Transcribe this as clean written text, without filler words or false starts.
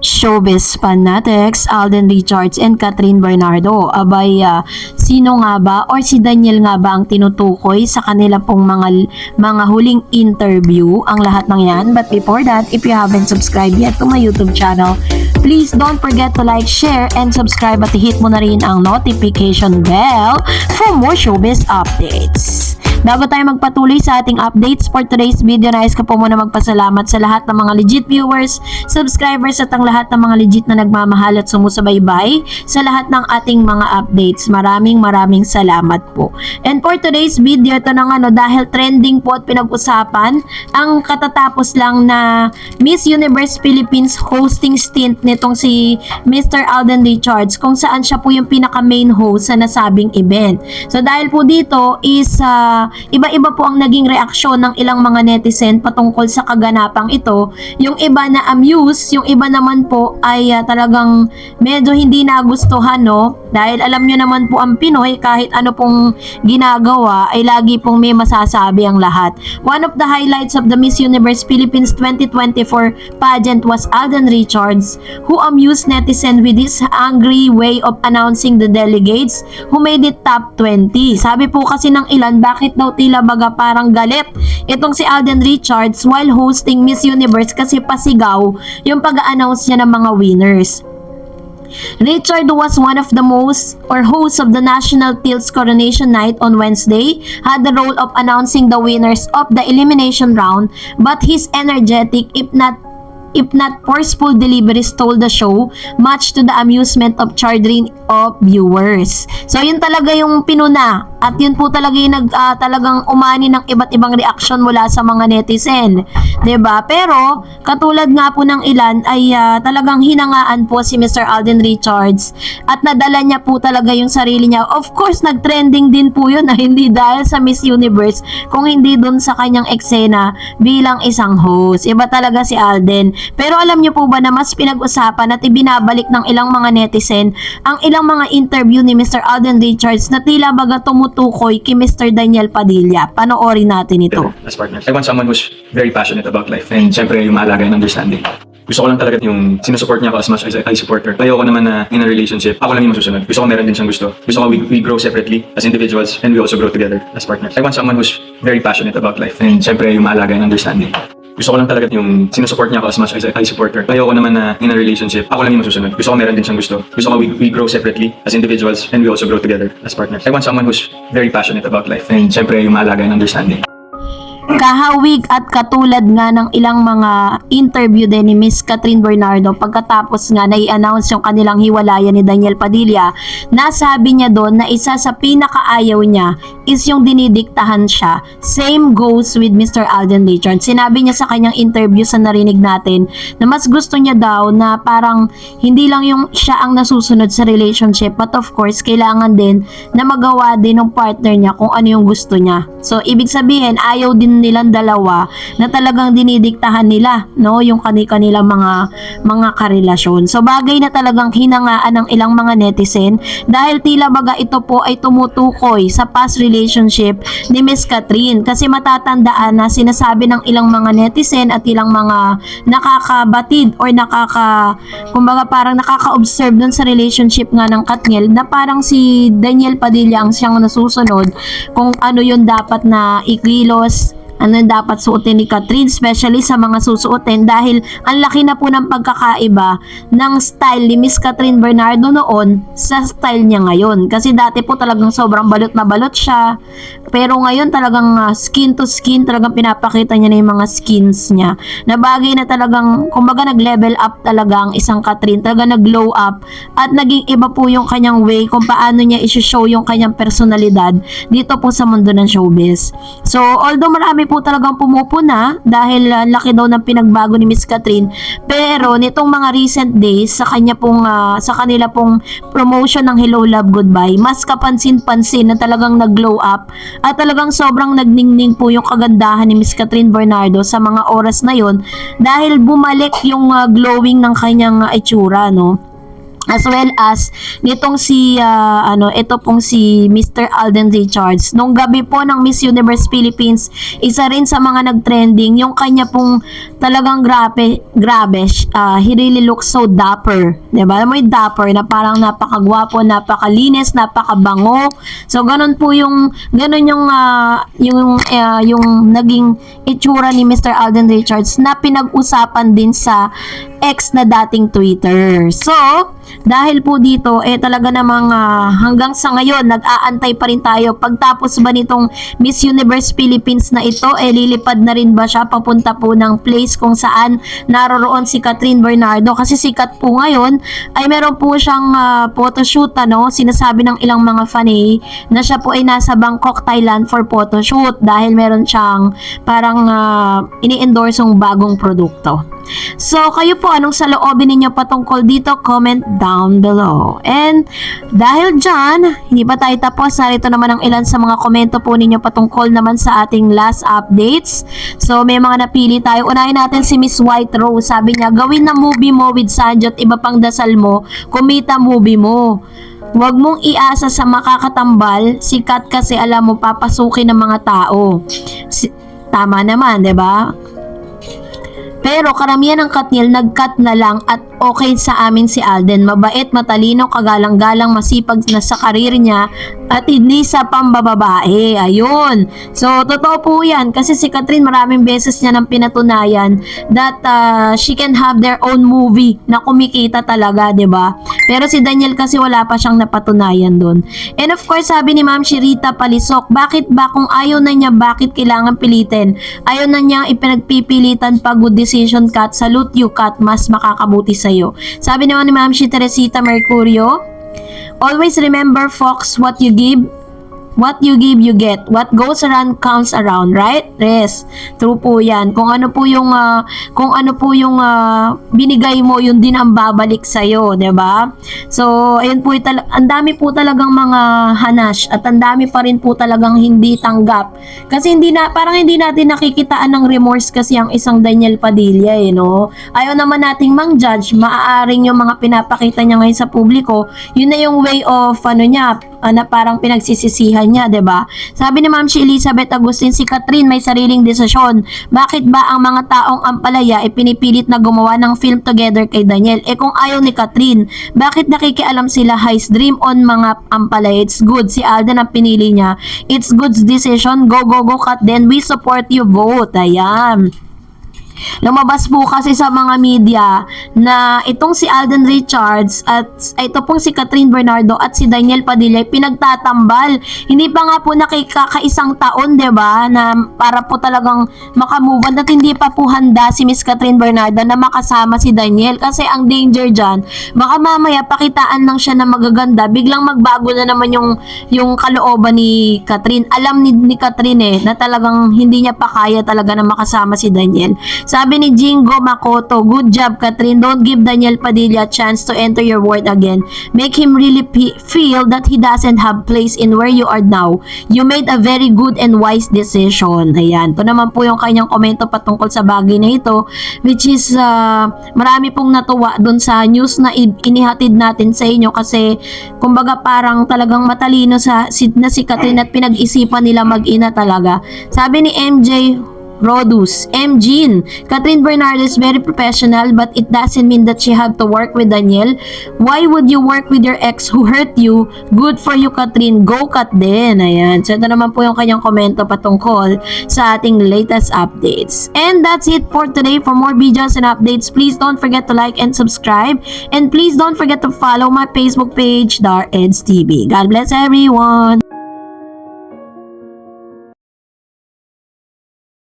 Showbiz fanatics Alden Richards and Catherine Bernardo. Abay, sino nga ba or si Daniel nga ba ang tinutukoy sa kanila pong mga huling interview? Ang lahat ng yan. But before that, if you haven't subscribed yet to my YouTube channel, please don't forget to like, share, and subscribe at hit mo na rin ang notification bell for more showbiz updates. Bago tayo magpatuloy sa ating updates for today's video, nais ko po muna magpasalamat sa lahat ng mga legit viewers, subscribers at ang lahat ng mga legit na nagmamahal at sumusubaybay sa lahat ng ating mga updates. Maraming salamat po. And for today's video, ito na nga dahil trending po at pinag-usapan ang katatapos lang na Miss Universe Philippines hosting stint nitong si Mr. Alden Richards, kung saan siya po yung pinaka-main host sa nasabing event. So dahil po dito is iba-iba po ang naging reaksyon ng ilang mga netizen patungkol sa kaganapang ito. Yung iba na amused, yung iba naman po ay talagang medyo hindi nagustuhan, no? Dahil alam nyo naman po ang Pinoy, kahit ano pong ginagawa ay lagi pong may masasabi ang lahat. One of the highlights of the Miss Universe Philippines 2024 pageant was Alden Richards, who amused netizen with his angry way of announcing the delegates who made it top 20. Sabi po kasi ng ilan, bakit daw tila baga parang galit itong si Alden Richards while hosting Miss Universe kasi pasigaw yung pag-announce niya ng mga winners. Richard was one of the hosts of the National Tilts Coronation Night on Wednesday, had the role of announcing the winners of the elimination round, but his energetic, if not forceful deliveries stole the show, much to the amusement of children of viewers. So yun talaga yung pinuna at yun po talaga yung talagang umani ng iba't ibang reaksyon mula sa mga netizen, 'di ba? Pero katulad nga po ng ilan ay talagang hinangaan po si Mr. Alden Richards at nadala niya po talaga yung sarili niya. Of course, nag-trending din po yun na hindi dahil sa Miss Universe, kung hindi dun sa kanyang eksena bilang isang host. Iba talaga si Alden. Pero alam niyo po ba na mas pinag-usapan at ibinabalik ng ilang mga netizen ang ilang mga interview ni Mr. Alden Richards na tila baga tumutukoy kay Mr. Daniel Padilla. Panoorin natin ito. As partner, I want someone who's very passionate about life and syempre yung maalaga and understanding. Gusto ko lang talaga yung sinusupport niya ako as much as I support her. Ayoko naman na in a relationship, ako lang yung masusunod. Gusto ko meron din siyang gusto. Gusto ko we grow separately as individuals and we also grow together as partners. I want someone who's very passionate about life and syempre yung maalaga and understanding. Gusto ko lang talaga yung sinusupport niya ako as much as I support her. Ayoko naman na in a relationship, ako lang yung masusunod. Gusto ko meron din siyang gusto. Gusto ko we grow separately as individuals and we also grow together as partners. I want someone who's very passionate about life and syempre yung maalaga and understanding. Kahawig at katulad nga ng ilang mga interview din ni Miss Catherine Bernardo pagkatapos nga na i-announce yung kanilang hiwalayan ni Daniel Padilla, nasabi niya doon na isa sa pinakaayaw niya is yung dinidiktahan siya. Same goes with Mr. Alden Richards. Sinabi niya sa kanyang interview sa narinig natin na mas gusto niya daw na parang hindi lang yung siya ang nasusunod sa relationship, but of course kailangan din na magawa din ng partner niya kung ano yung gusto niya. So ibig sabihin ayaw din nilang dalawa na talagang dinidiktahan nila, no, yung kanilang mga karelasyon. So bagay na talagang hinangaan ng ilang mga netizen dahil tila baga ito po ay tumutukoy sa past relationship ni Miss Catherine, kasi matatandaan na sinasabi ng ilang mga netizen at ilang mga nakakabatid or kumbaga parang nakaka-observe dun sa relationship nga ng Katniel na parang si Daniel Padilla ang siyang nasusunod kung ano yun dapat na ikilos, ano dapat suotin ni Catherine, especially sa mga susuotin, dahil ang laki na po ng pagkakaiba ng style ni Miss Catherine Bernardo noon sa style niya ngayon. Kasi dati po talagang sobrang balot na balot siya, pero ngayon talagang skin to skin, talagang pinapakita niya na yung mga skins niya. Na bagay na talagang, kumbaga nag-level up talaga ang isang Catherine, talaga nag-glow up at naging iba po yung kanyang way kung paano niya isi-show yung kanyang personalidad dito po sa mundo ng showbiz. So although marami po talagang pumupuna dahil laki daw ng pinagbago ni Miss Catherine, pero nitong mga recent days sa kanila pong promotion ng Hello Love Goodbye, mas kapansin-pansin na talagang nag-glow up at talagang sobrang nagningning po yung kagandahan ni Miss Catherine Bernardo sa mga oras na yon dahil bumalik yung glowing ng kanyang itsura, no. as well as nitong si ito pong si Mr. Alden Richards. Nung gabi po ng Miss Universe Philippines, isa rin sa mga nag-trending yung kanya pong talagang grabe, he really looks so dapper, 'di ba? May dapper na parang napakagwapo, napakalinis, napakabango. So ganun po yung naging itsura ni Mr. Alden Richards na pinag-usapan din sa ex na dating Twitter. So, dahil po dito, talaga namang hanggang sa ngayon, nag-aantay pa rin tayo. Pagtapos ba nitong Miss Universe Philippines na ito, lilipad na rin ba siya papunta po ng place kung saan naroroon si Catherine Bernardo? Kasi sikat po ngayon, ay meron po siyang photoshoot, sinasabi ng ilang mga fanay na siya po ay nasa Bangkok, Thailand for photoshoot dahil meron siyang parang ini-endorse yung bagong produkto. So, kayo po, anong saloobin ninyo patungkol dito? Comment down below. And dahil dyan, hindi pa tayo tapos. Narito naman ang ilan sa mga komento po ninyo patungkol naman sa ating last updates. So, may mga napili tayo. Unahin natin si Miss White Rose. Sabi niya, gawin na movie mo with Sanjo at iba pang dasal mo, kumita movie mo. Huwag mong iasa sa makakatambal, sikat kasi alam mo papasukin ng mga tao. Tama naman, 'di ba? Pero karamihan ng Katniel nag-cut na lang at okay sa amin si Alden. Mabait, matalino, kagalang-galang, masipag na sa karir niya at hindi sa pambababae. Ayun. So, totoo po yan. Kasi si Catherine maraming beses niya nang pinatunayan that she can have their own movie na kumikita talaga, 'di ba? Pero si Daniel kasi wala pa siyang napatunayan doon. And of course, sabi ni Ma'am Shirita Palisok, bakit ba kung ayaw na niya, bakit kailangan pilitin? Ayaw na niya ipinagpipilitan pa, good decision, Kat. Salute you, Kat. Mas makakabuti sa'yo. Sabi naman ni Ma'am Teresita Mercurio, always remember, Fox, what you give, you get. What goes around comes around, right? Yes. True po 'yan. Kung ano po yung binigay mo, yun din ang babalik sa iyo, 'di ba? So, ayun po, ang dami po talagang mga hanash at ang dami pa rin po talagang hindi tanggap. Kasi parang hindi natin nakikitaan ng remorse kasi ang isang Daniel Padilla, no? Ayaw naman nating mang-judge, maaaring yung mga pinapakita niya ngayon sa publiko, yun na yung way of na parang pinagsisisihan niya, 'di ba? Sabi ni Ma'am Elizabeth Agustin, si Catherine may sariling desisyon. Bakit ba ang mga taong ampalaya pinipilit na gumawa ng film together kay Daniel? Kung ayaw ni Catherine, bakit nakikialam sila? His dream on mga ampalaya. It's good. Si Alden ang pinili niya. It's good decision. Go, go, go, Kat. Then we support you. Vote. Ayan. Lumabas po kasi sa mga media na itong si Alden Richards at ito pong si Catherine Bernardo at si Daniel Padilla pinagtatambal. Hindi pa nga po nakikaisang taon, 'di ba, na para po talagang makamove on at hindi pa po handa si Miss Catherine Bernardo na makasama si Daniel kasi ang danger diyan, baka mamaya pakitaan lang siya na magaganda, biglang magbago na naman yung kalooban ni Catherine. Alam ni Catherine na talagang hindi niya pa kaya talaga na makasama si Daniel. Sabi ni Jingo Makoto, good job, Catherine. Don't give Daniel Padilla a chance to enter your world again. Make him really feel that he doesn't have place in where you are now. You made a very good and wise decision. Ayan. Ito naman po yung kanyang komento patungkol sa bagay na ito, which is marami pong natuwa dun sa news na inihatid natin sa inyo kasi kumbaga parang talagang matalino si Catherine at pinag-isipan nila mag-ina talaga. Sabi ni MJ Rodus, Jean, Catherine Bernardo is very professional but it doesn't mean that she had to work with Daniel. Why would you work with your ex who hurt you? Good for you, Catherine. Go, Kat din. Ayan. So, ito naman po yung kanyang komento patungkol sa ating latest updates. And that's it for today. For more videos and updates, please don't forget to like and subscribe. And please don't forget to follow my Facebook page, Dar Eds TV. God bless everyone.